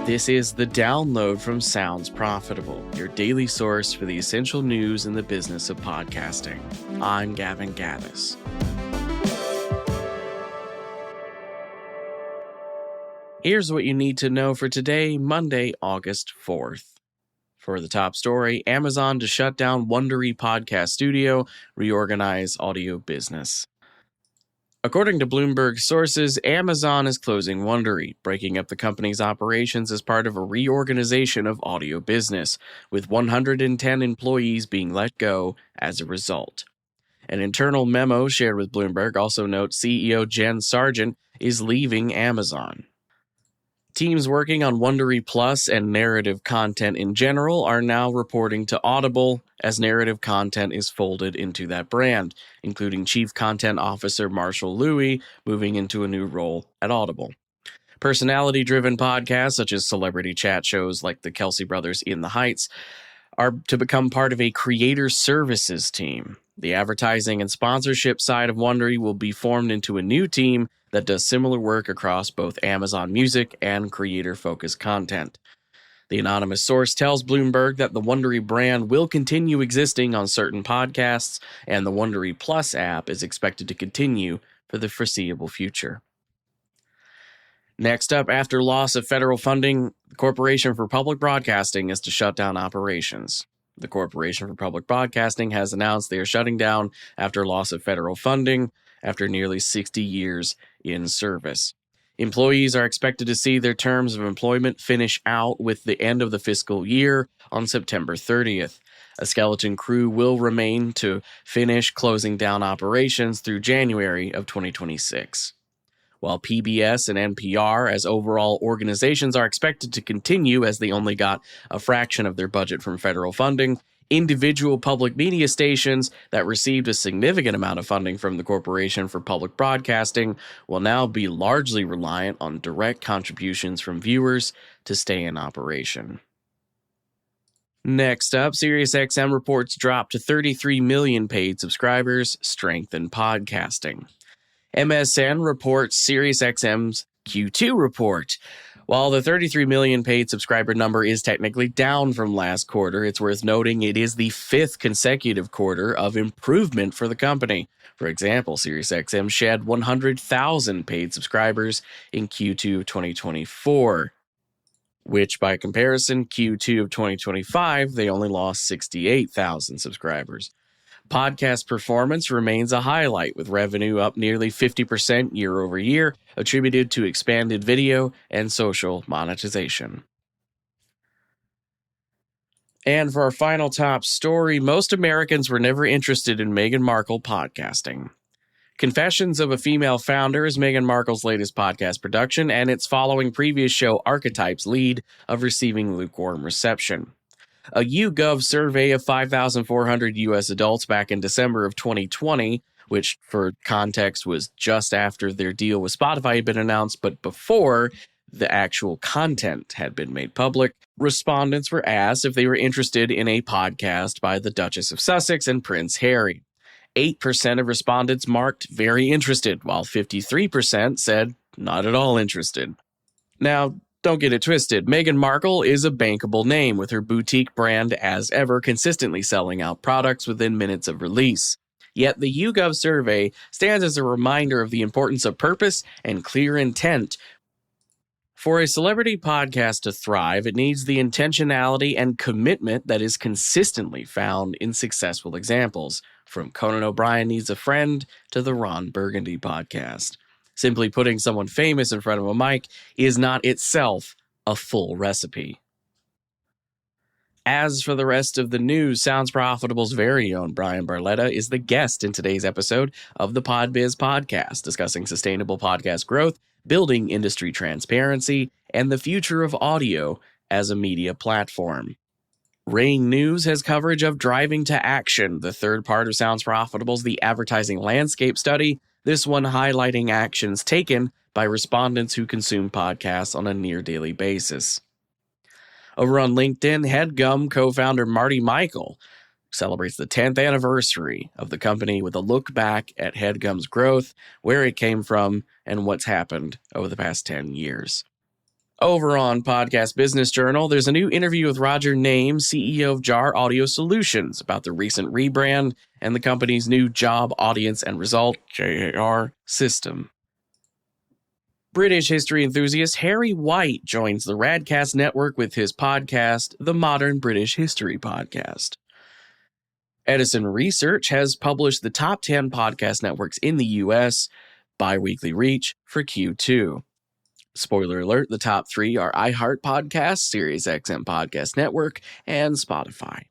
This is The Download from Sounds Profitable, your daily source for the essential news in the business of podcasting. I'm Gavin Gaddis. Here's what you need to know for today, Monday, August 4th. For the top story, Amazon to shut down Wondery podcast studio, reorganize audio business. According to Bloomberg sources, Amazon is closing Wondery, breaking up the company's operations as part of a reorganization of audio business, with 110 employees being let go as a result. An internal memo shared with Bloomberg also notes CEO Jen Sargent is leaving Amazon. Teams working on Wondery Plus and narrative content in general are now reporting to Audible as narrative content is folded into that brand, including Chief Content Officer Marshall Louis moving into a new role at Audible. Personality-driven podcasts such as celebrity chat shows like the Kelsey Brothers in the Heights are to become part of a creator services team. The advertising and sponsorship side of Wondery will be formed into a new team that does similar work across both Amazon Music and creator-focused content. The anonymous source tells Bloomberg that the Wondery brand will continue existing on certain podcasts, and the Wondery Plus app is expected to continue for the foreseeable future. Next up, after loss of federal funding, the Corporation for Public Broadcasting is to shut down operations. The Corporation for Public Broadcasting has announced they are shutting down after loss of federal funding after nearly 60 years in service. Employees are expected to see their terms of employment finish out with the end of the fiscal year on September 30th. A skeleton crew will remain to finish closing down operations through January of 2026. While PBS and NPR as overall organizations are expected to continue as they only got a fraction of their budget from federal funding, individual public media stations that received a significant amount of funding from the Corporation for Public Broadcasting will now be largely reliant on direct contributions from viewers to stay in operation. Next up, SiriusXM reports drop to 33 million paid subscribers, strengthen podcasting. MSN reports SiriusXM's Q2 report. While the 33 million paid subscriber number is technically down from last quarter, it's worth noting it is the fifth consecutive quarter of improvement for the company. For example, SiriusXM shed 100,000 paid subscribers in Q2 of 2024, which by comparison, Q2 of 2025, they only lost 68,000 subscribers. Podcast performance remains a highlight, with revenue up nearly 50% year over year, attributed to expanded video and social monetization. And for our final top story, most Americans were never interested in Meghan Markle podcasting. Confessions of a Female Founder is Meghan Markle's latest podcast production, and it's following previous show Archetype's lead of receiving lukewarm reception. A YouGov survey of 5,400 U.S. adults back in December of 2020, which for context was just after their deal with Spotify had been announced, but before the actual content had been made public, respondents were asked if they were interested in a podcast by the Duchess of Sussex and Prince Harry. 8% of respondents marked very interested, while 53% said not at all interested. Now, don't get it twisted. Meghan Markle is a bankable name, with her boutique brand as ever consistently selling out products within minutes of release. Yet the YouGov survey stands as a reminder of the importance of purpose and clear intent. For a celebrity podcast to thrive, it needs the intentionality and commitment that is consistently found in successful examples, from Conan O'Brien Needs a Friend to the Ron Burgundy podcast. Simply putting someone famous in front of a mic is not itself a full recipe. As for the rest of the news, Sounds Profitable's very own Brian Barletta is the guest in today's episode of the PodBiz podcast, discussing sustainable podcast growth, building industry transparency, and the future of audio as a media platform. Rain News has coverage of Driving to Action, the third part of Sounds Profitable's The Advertising Landscape Study, this one highlighting actions taken by respondents who consume podcasts on a near-daily basis. Over on LinkedIn, HeadGum co-founder Marty Michael celebrates the 10th anniversary of the company with a look back at HeadGum's growth, where it came from, and what's happened over the past 10 years. Over on Podcast Business Journal, there's a new interview with Roger Name, CEO of JAR Audio Solutions, about the recent rebrand and the company's new job, audience, and result, JAR, system. British history enthusiast Harry White joins the Radcast Network with his podcast, The Modern British History Podcast. Edison Research has published the top 10 podcast networks in the U.S. bi-weekly reach for Q2. Spoiler alert, the top 3 are iHeart Podcasts, SiriusXM Podcast Network, and Spotify.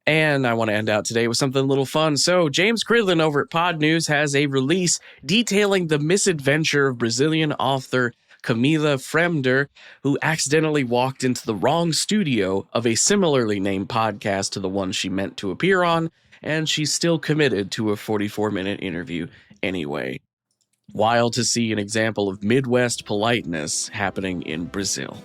And I want to end out today with something a little fun. So, James Cridlin over at Pod News has a release detailing the misadventure of Brazilian author Camila Fremder, who accidentally walked into the wrong studio of a similarly named podcast to the one she meant to appear on, and she's still committed to a 44-minute interview anyway. Wild to see an example of Midwest politeness happening in Brazil.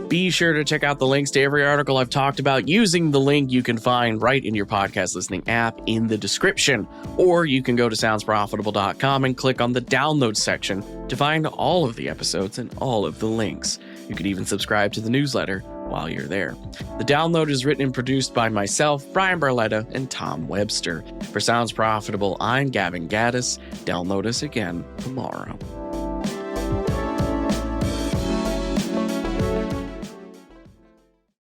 Be sure to check out the links to every article I've talked about using the link you can find right in your podcast listening app in the description. Or you can go to soundsprofitable.com and click on the download section to find all of the episodes and all of the links. You could even subscribe to the newsletter while you're there. The download is written and produced by myself, Brian Barletta, and Tom Webster. For Sounds Profitable, I'm Gavin Gaddis. Download us again tomorrow.